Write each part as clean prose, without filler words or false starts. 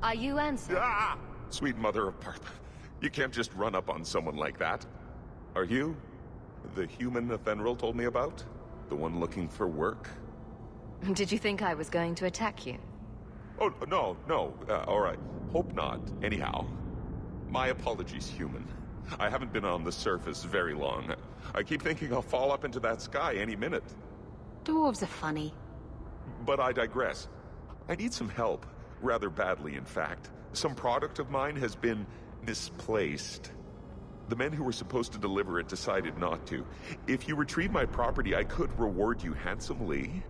Are you Ansel? Ah! Sweet mother of Partha. You can't just run up on someone like that. Are you the human Ephemeral told me about? The one looking for work? Did you think I was going to attack you? Oh, no. All right. Hope not. Anyhow, my apologies, human. I haven't been on the surface very long. I keep thinking I'll fall up into that sky any minute. Dwarves are funny. But I digress. I need some help. Rather badly, in fact. Some product of mine has been misplaced. The men who were supposed to deliver it decided not to. If you retrieve my property, I could reward you handsomely.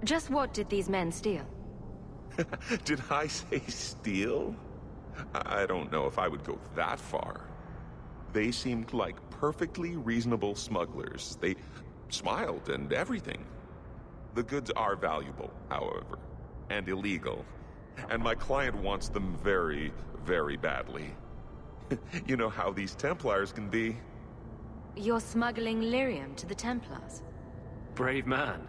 Just what did these men steal? Did I say steal? I don't know if I would go that far. They seemed like perfectly reasonable smugglers. They smiled and everything. The goods are valuable, however, and illegal. And my client wants them very, very badly. You know how these Templars can be. You're smuggling lyrium to the Templars? Brave man.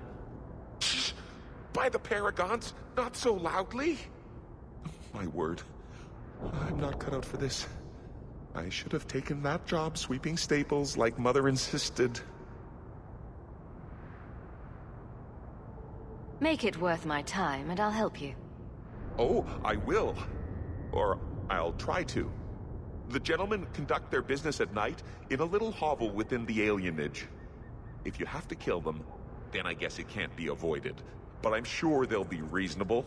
By the Paragons, not so loudly. My word, I'm not cut out for this. I should have taken that job sweeping staples like Mother insisted. Make it worth my time and I'll help you. Oh, I will. Or I'll try to. The gentlemen conduct their business at night in a little hovel within the alienage. If you have to kill them, then I guess it can't be avoided. But I'm sure they'll be reasonable.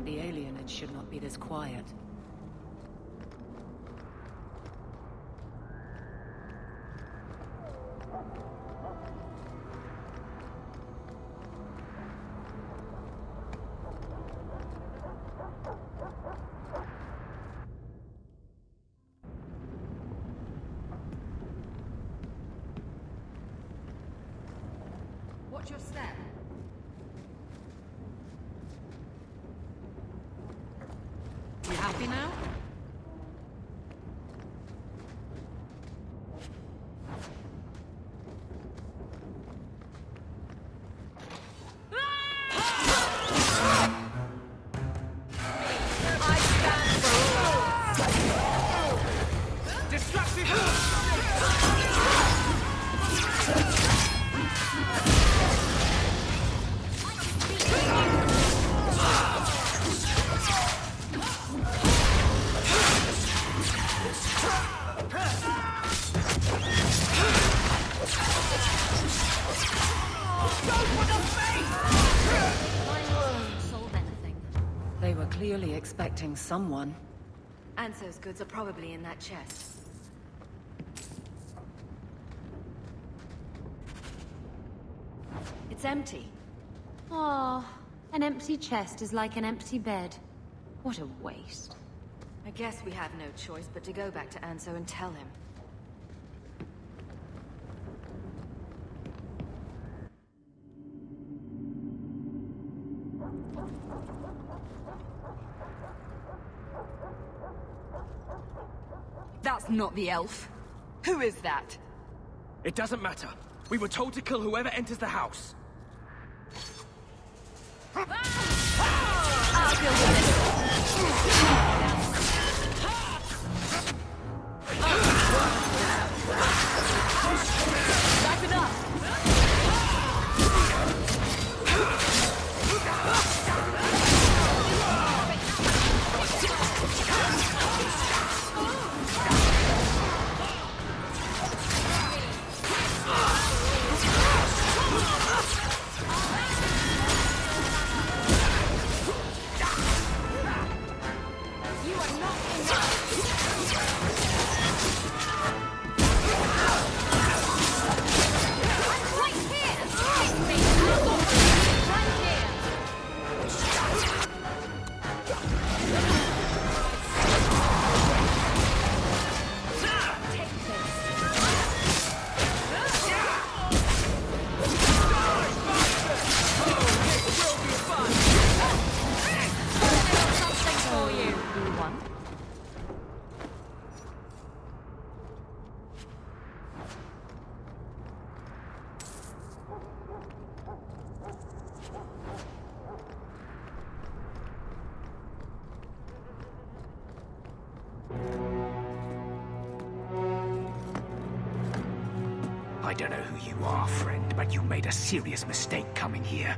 The alienage should not be this quiet. Watch your step. You happy now? They were clearly expecting someone. Anso's goods are probably in that chest. It's empty. Oh, An empty chest is like an empty bed. What a waste. I guess we have no choice but to go back to Anso and tell him. That's not the elf. Who is that? It doesn't matter. We were told to kill whoever enters the house. I'll deal with it. That's enough. I don't know who you are, friend, but you made a serious mistake coming here.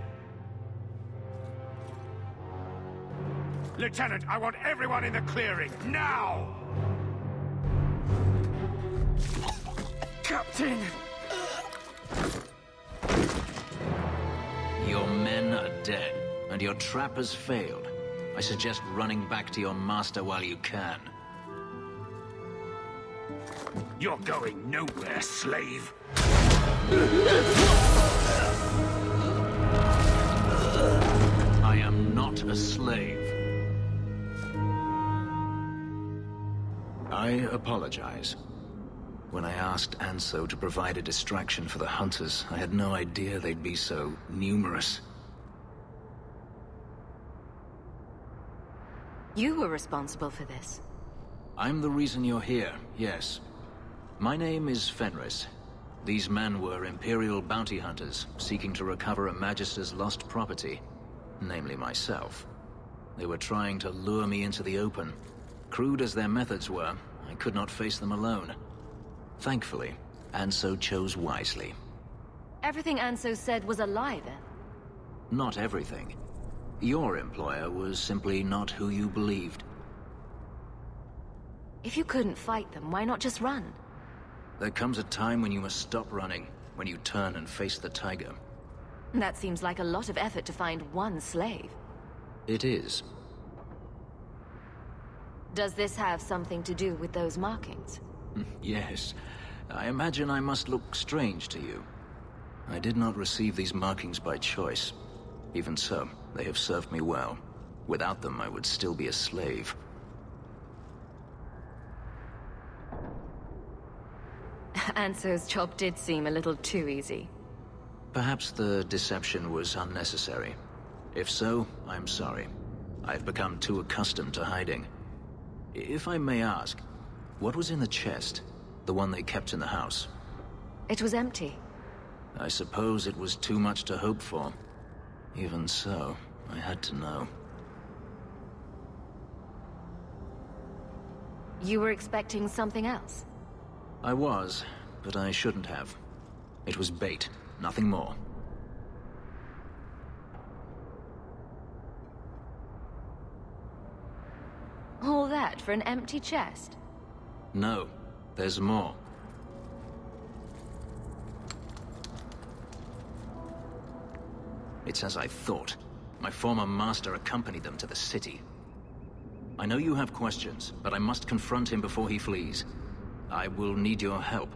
Lieutenant, I want everyone in the clearing, now! Captain! Your men are dead, and your trap has failed. I suggest running back to your master while you can. You're going nowhere, slave. I am not a slave. I apologize. When I asked Anso to provide a distraction for the hunters, I had no idea they'd be so numerous. You were responsible for this. I'm the reason you're here, yes. My name is Fenris. These men were Imperial bounty hunters, seeking to recover a Magister's lost property, namely myself. They were trying to lure me into the open. Crude as their methods were, I could not face them alone. Thankfully, Anso chose wisely. Everything Anso said was a lie, then? Not everything. Your employer was simply not who you believed. If you couldn't fight them, why not just run? There comes a time when you must stop running, when you turn and face the tiger. That seems like a lot of effort to find one slave. It is. Does this have something to do with those markings? Yes. I imagine I must look strange to you. I did not receive these markings by choice. Even so, they have served me well. Without them, I would still be a slave. Anso's job did seem a little too easy. Perhaps the deception was unnecessary. If so, I'm sorry. I've become too accustomed to hiding. If I may ask, what was in the chest? The one they kept in the house? It was empty. I suppose it was too much to hope for. Even so, I had to know. You were expecting something else? I was, but I shouldn't have. It was bait, nothing more. All that for an empty chest? No, there's more. It's as I thought. My former master accompanied them to the city. I know you have questions, but I must confront him before he flees. I will need your help.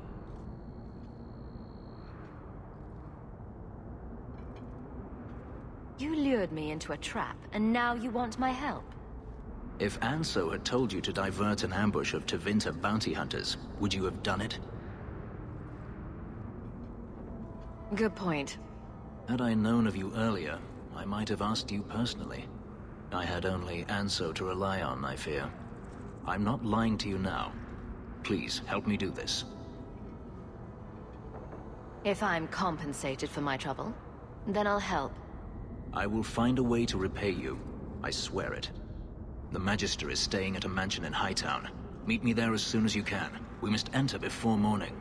You lured lured me into a trap, and now you want my help. If Anso had told you to divert an ambush of Tevinter bounty hunters, would you have done it? Good point. Had I known of you earlier, I might have asked you personally. I had only Anso to rely on, I fear. I'm not lying to you now. Please, help me do this. If I'm compensated for my trouble, then I'll help. I will find a way to repay you. I swear it. The Magister is staying at a mansion in Hightown. Meet me there as soon as you can. We must enter before morning.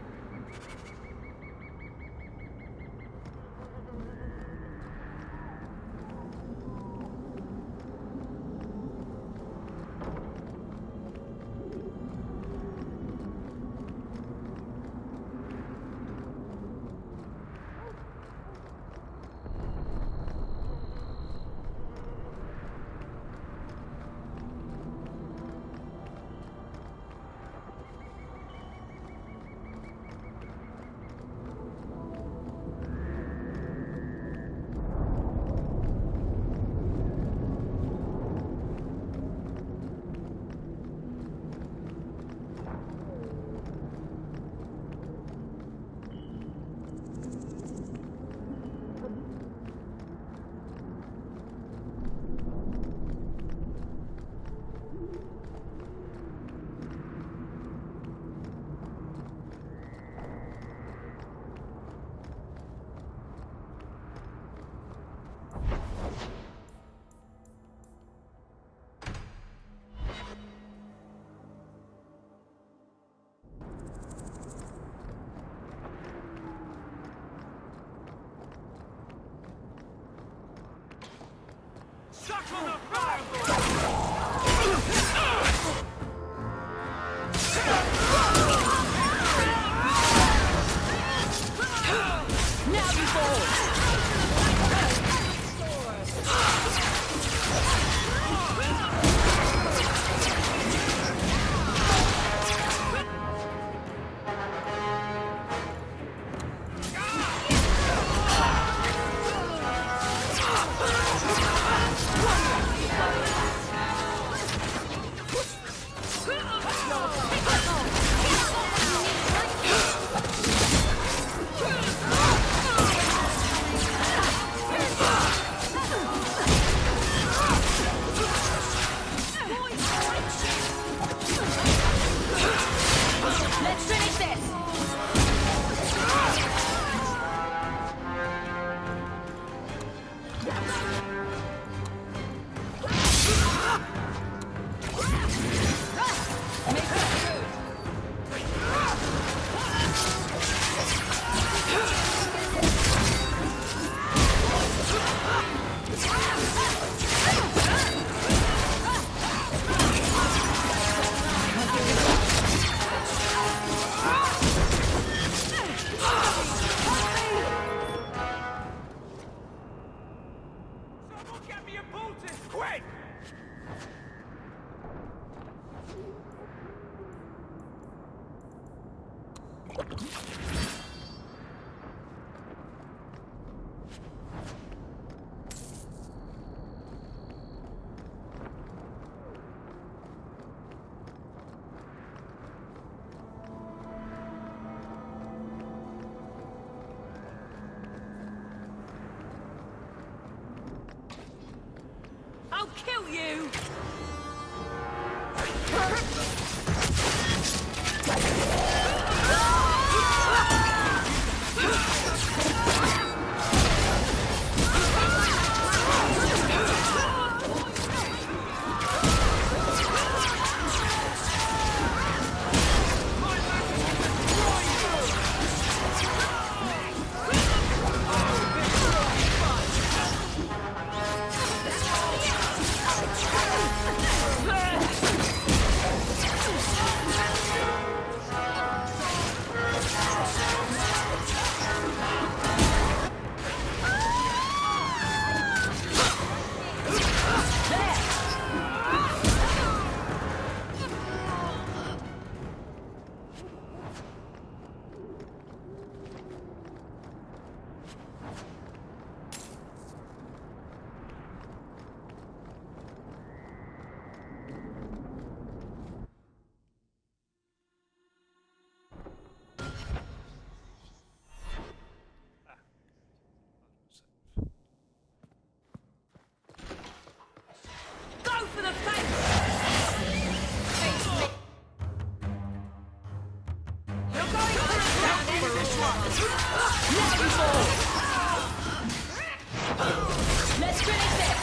I'll kill you! Now you fall! Let's finish this!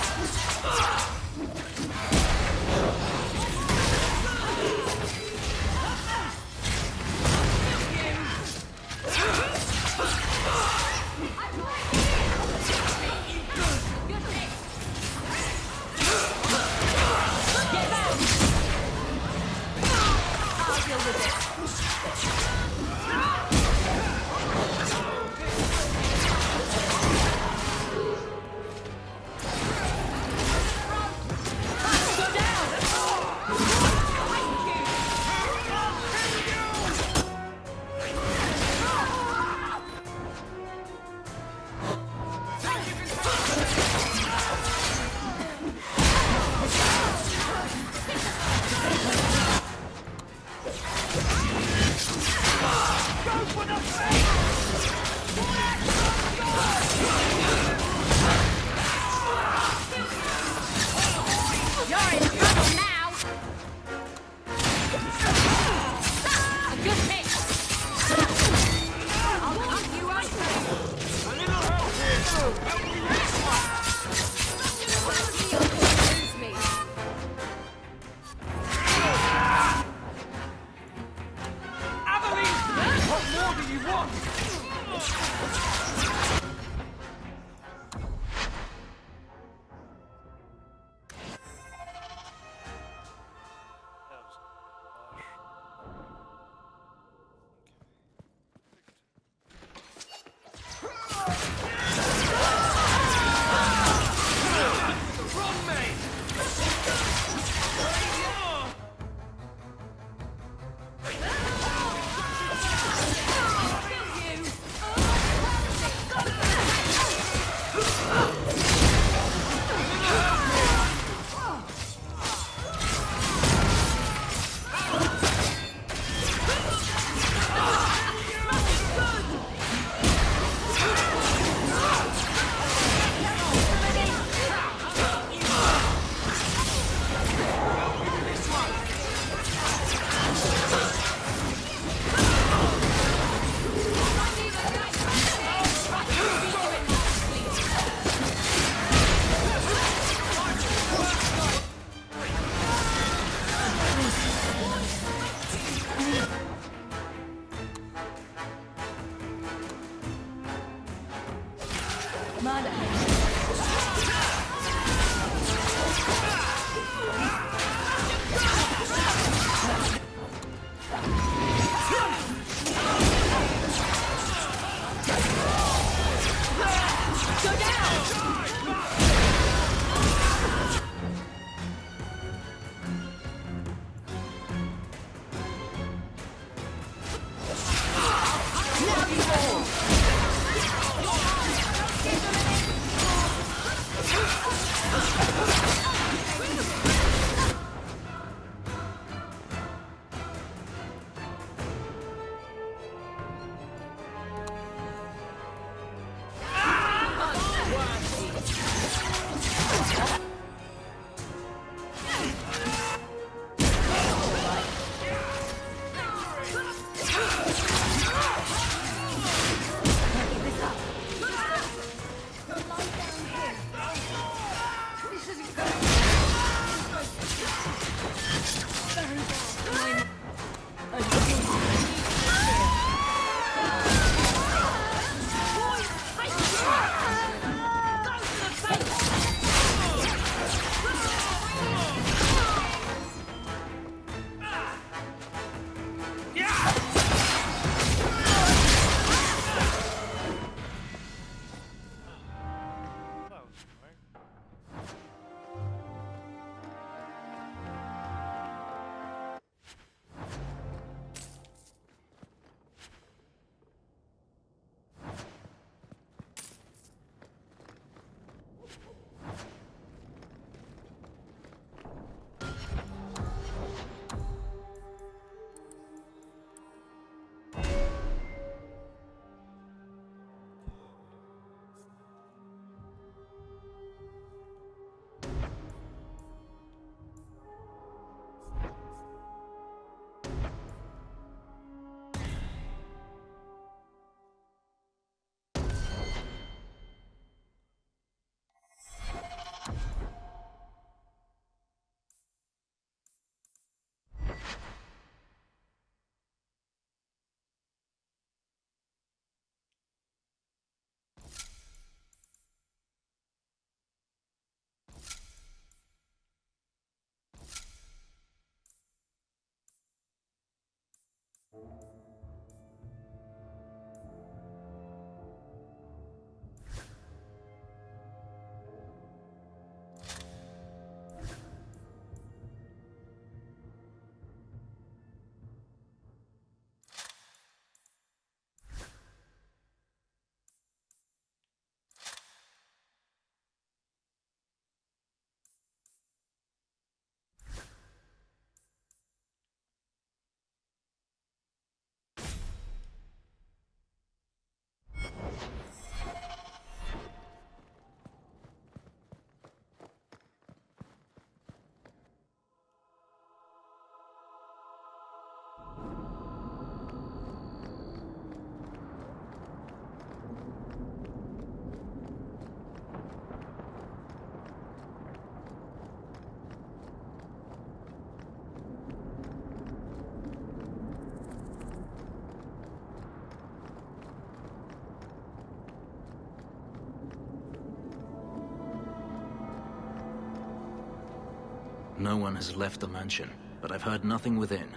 no one has left the mansion, but I've heard nothing within.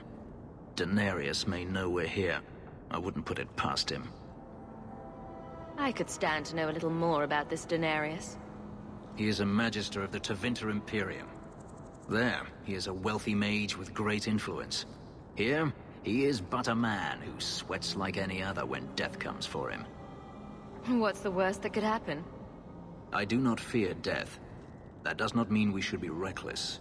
Denarius may know we're here. I wouldn't put it past him. I could stand to know a little more about this Denarius. He is a Magister of the Tevinter Imperium. There, he is a wealthy mage with great influence. Here, he is but a man who sweats like any other when death comes for him. What's the worst that could happen? I do not fear death. That does not mean we should be reckless.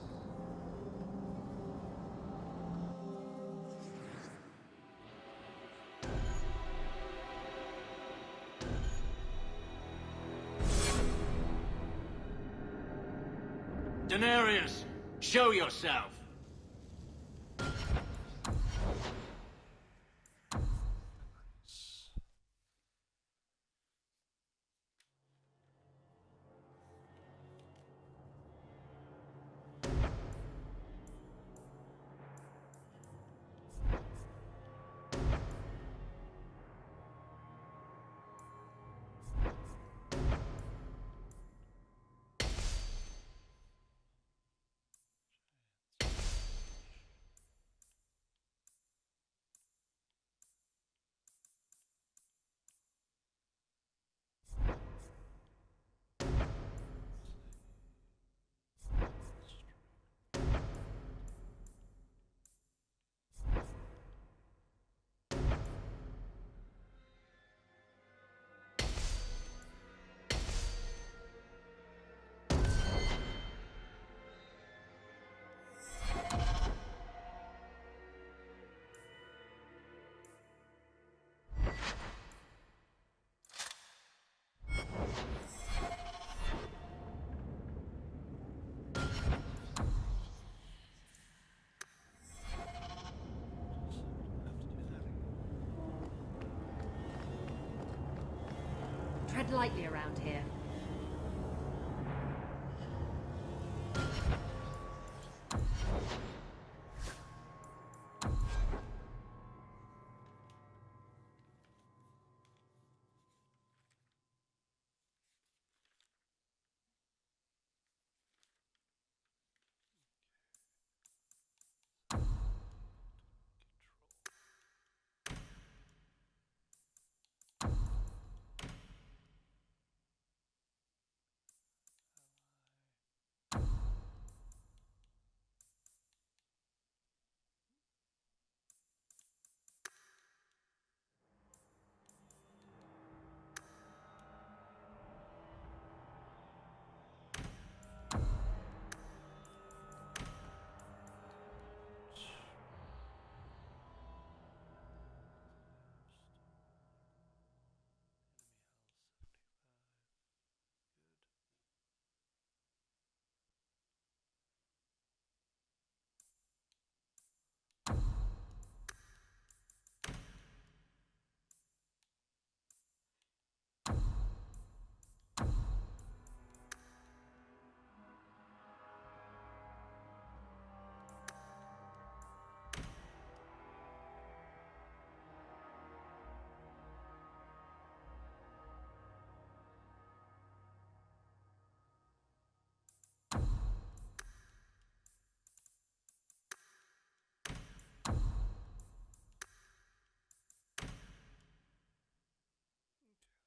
Denarius, show yourself! Tread lightly around here.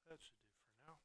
That should do for now.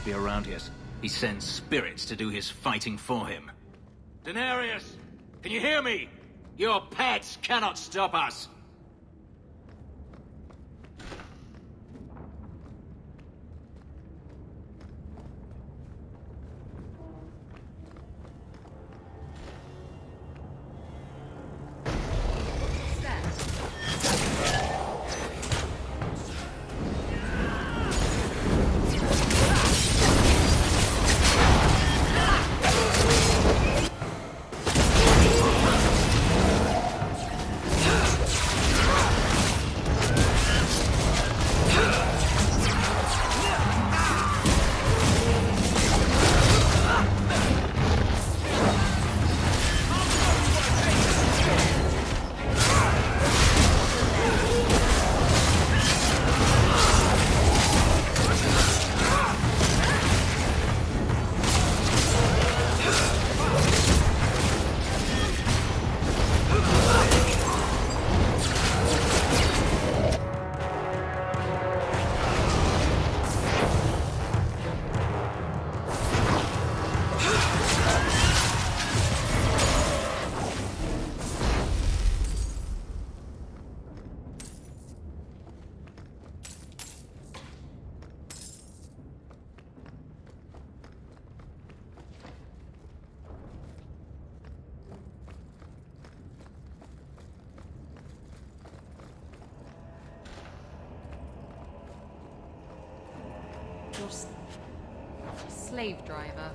Be around here. He sends spirits to do his fighting for him. Denarius, can you hear me? Your pets cannot stop us! Your slave driver.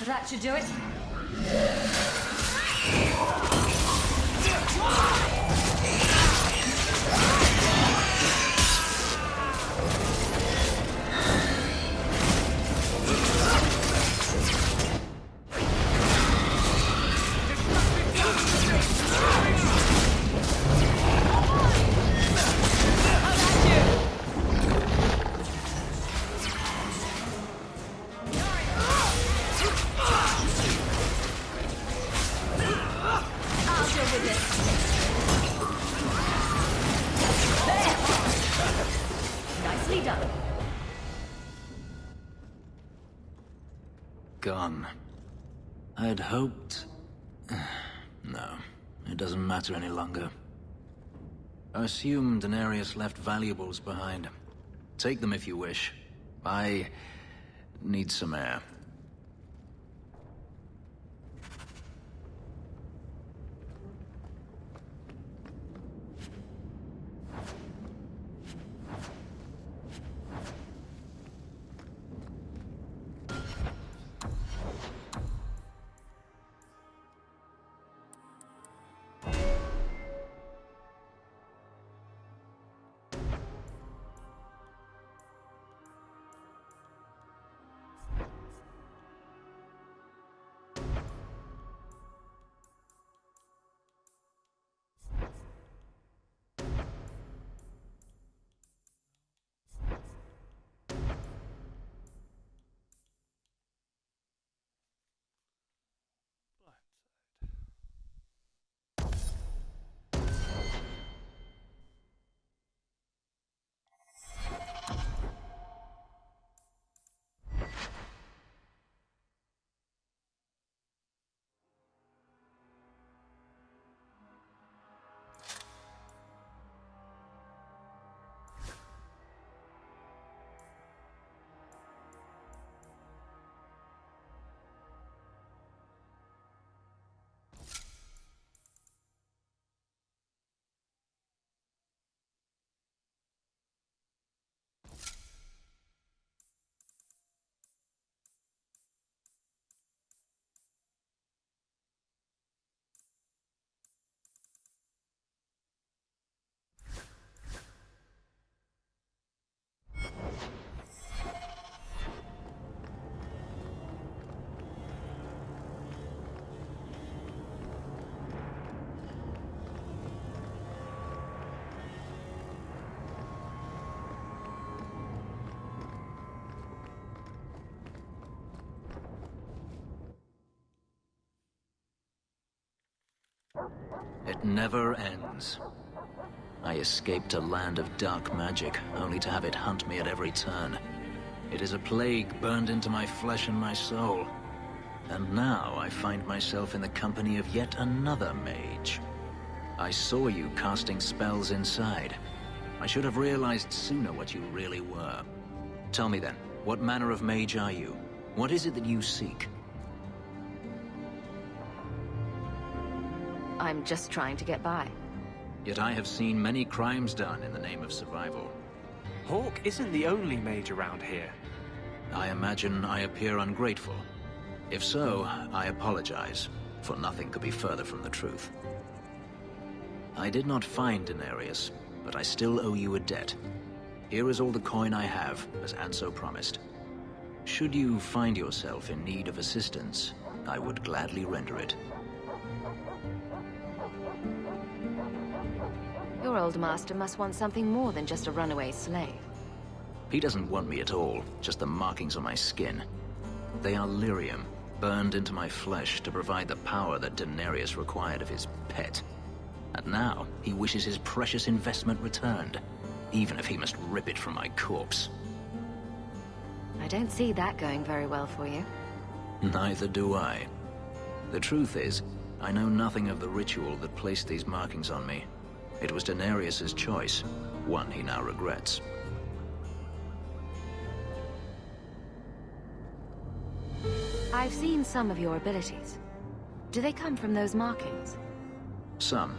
That should do it. Gone. I'd hoped... No, it doesn't matter any longer. I assume Daenerys left valuables behind. Take them if you wish. I need some air. It never ends. I escaped a land of dark magic, only to have it hunt me at every turn. It is a plague burned into my flesh and my soul. And now I find myself in the company of yet another mage. I saw you casting spells inside. I should have realized sooner what you really were. Tell me then, what manner of mage are you? What is it that you seek? I'm just trying to get by. Yet I have seen many crimes done in the name of survival. Hawk isn't the only mage around here. I imagine I appear ungrateful. If so, I apologize, for nothing could be further from the truth. I did not find Daenerys, but I still owe you a debt. Here is all the coin I have, as Anso promised. Should you find yourself in need of assistance, I would gladly render it. Your old master must want something more than just a runaway slave. He doesn't want me at all, just the markings on my skin. They are lyrium, burned into my flesh to provide the power that Daenerys required of his pet. And now, he wishes his precious investment returned, even if he must rip it from my corpse. I don't see that going very well for you. Neither do I. The truth is, I know nothing of the ritual that placed these markings on me. It was Daenerys' choice, one he now regrets. I've seen some of your abilities. Do they come from those markings? Some.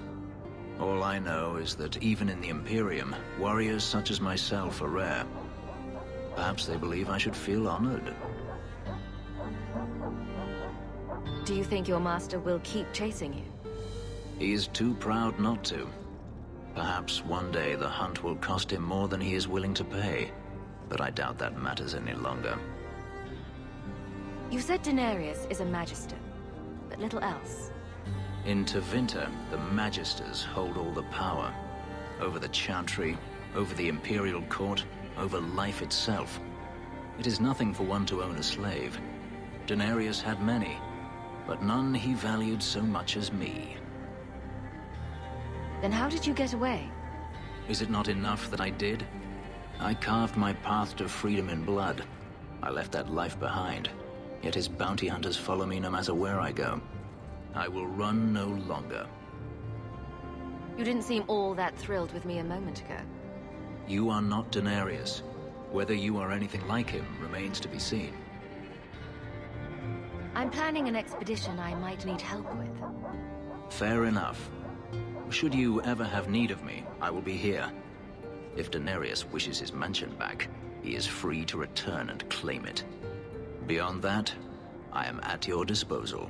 All I know is that even in the Imperium, warriors such as myself are rare. Perhaps they believe I should feel honored. Do you think your master will keep chasing you? He is too proud not to. Perhaps one day the hunt will cost him more than he is willing to pay, but I doubt that matters any longer. You said Daenerys is a Magister, but little else. In Tevinter, the Magisters hold all the power. Over the Chantry, over the Imperial Court, over life itself. It is nothing for one to own a slave. Daenerys had many, but none he valued so much as me. Then how did you get away? Is it not enough that I did? I carved my path to freedom in blood. I left that life behind, yet his bounty hunters follow me no matter where I go. I will run no longer. You didn't seem all that thrilled with me a moment ago. You are not Daenerys. Whether you are anything like him remains to be seen. I'm planning an expedition I might need help with. Fair enough. Should you ever have need of me, I will be here. If Daenerys wishes his mansion back, he is free to return and claim it. Beyond that, I am at your disposal.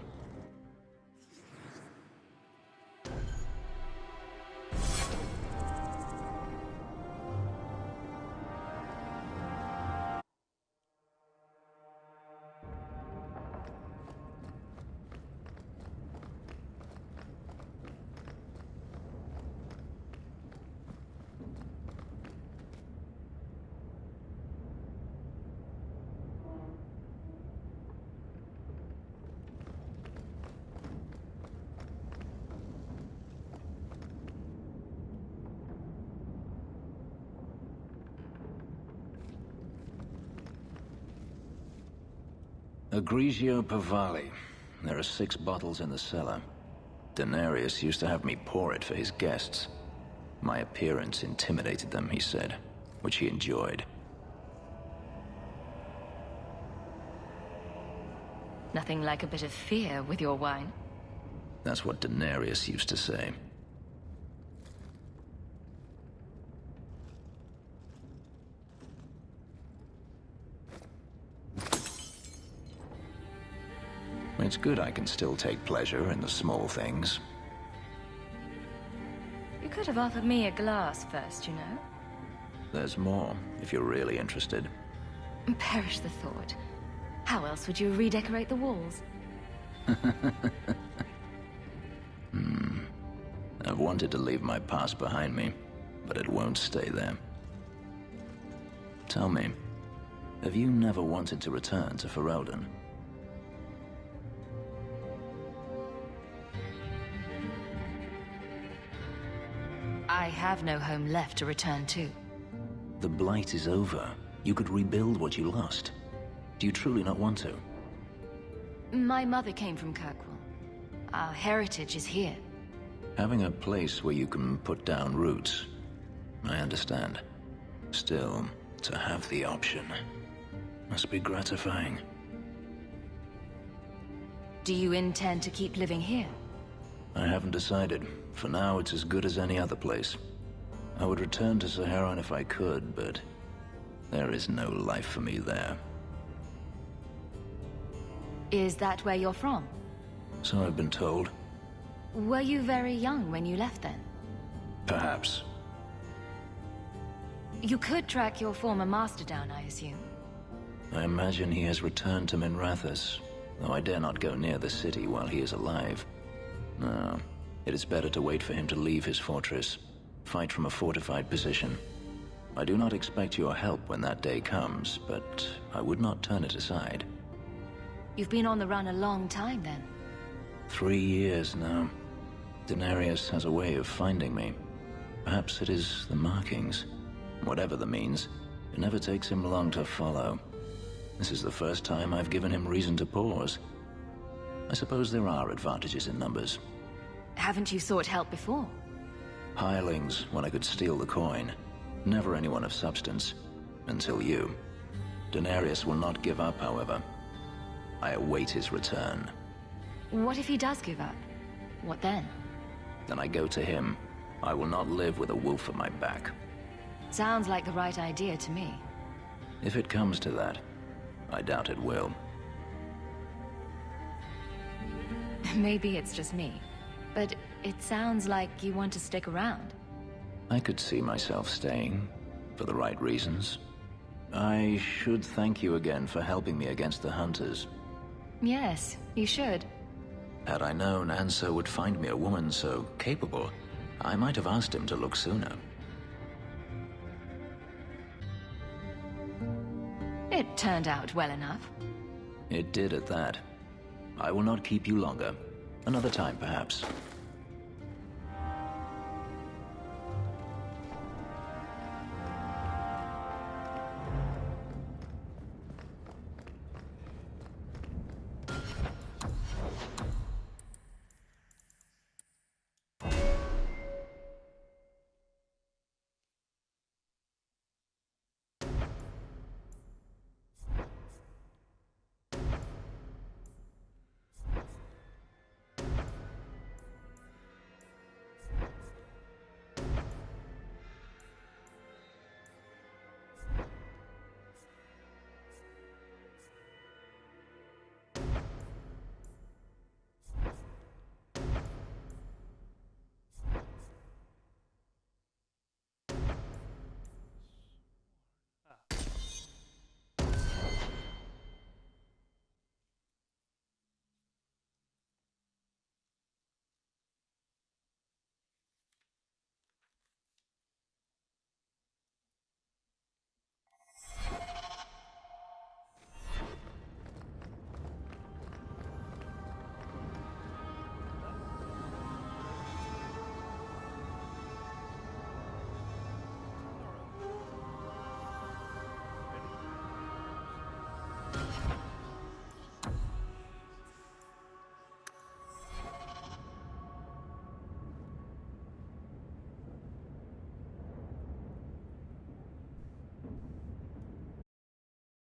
Grigio Pavali. There are 6 bottles in the cellar. Daenerys used to have me pour it for his guests. My appearance intimidated them, he said, which he enjoyed. Nothing like a bit of fear with your wine. That's what Daenerys used to say. It's good I can still take pleasure in the small things. You could have offered me a glass first, you know. There's more, if you're really interested. Perish the thought. How else would you redecorate the walls? I've wanted to leave my past behind me, but it won't stay there. Tell me, have you never wanted to return to Ferelden? I have no home left to return to. The Blight is over. You could rebuild what you lost. Do you truly not want to? My mother came from Kirkwall. Our heritage is here. Having a place where you can put down roots, I understand. Still, to have the option must be gratifying. Do you intend to keep living here? I haven't decided. For now, it's as good as any other place. I would return to Saharan if I could, but there is no life for me there. Is that where you're from? So I've been told. Were you very young when you left then? Perhaps. You could track your former master down, I assume. I imagine he has returned to Minrathous, though I dare not go near the city while he is alive. No, it is better to wait for him to leave his fortress, fight from a fortified position. I do not expect your help when that day comes, but I would not turn it aside. You've been on the run a long time then. 3 years now. Daenerys has a way of finding me. Perhaps it is the markings. Whatever the means, it never takes him long to follow. This is the first time I've given him reason to pause. I suppose there are advantages in numbers. Haven't you sought help before? Hirelings when I could steal the coin. Never anyone of substance. Until you. Daenerys will not give up, however. I await his return. What if he does give up? What then? Then I go to him. I will not live with a wolf at my back. Sounds like the right idea to me. If it comes to that, I doubt it will. Maybe it's just me, but it sounds like you want to stick around. I could see myself staying, for the right reasons. I should thank you again for helping me against the Hunters. Yes, you should. Had I known Anso would find me a woman so capable, I might have asked him to look sooner. It turned out well enough. It did at that. I will not keep you longer. Another time, perhaps.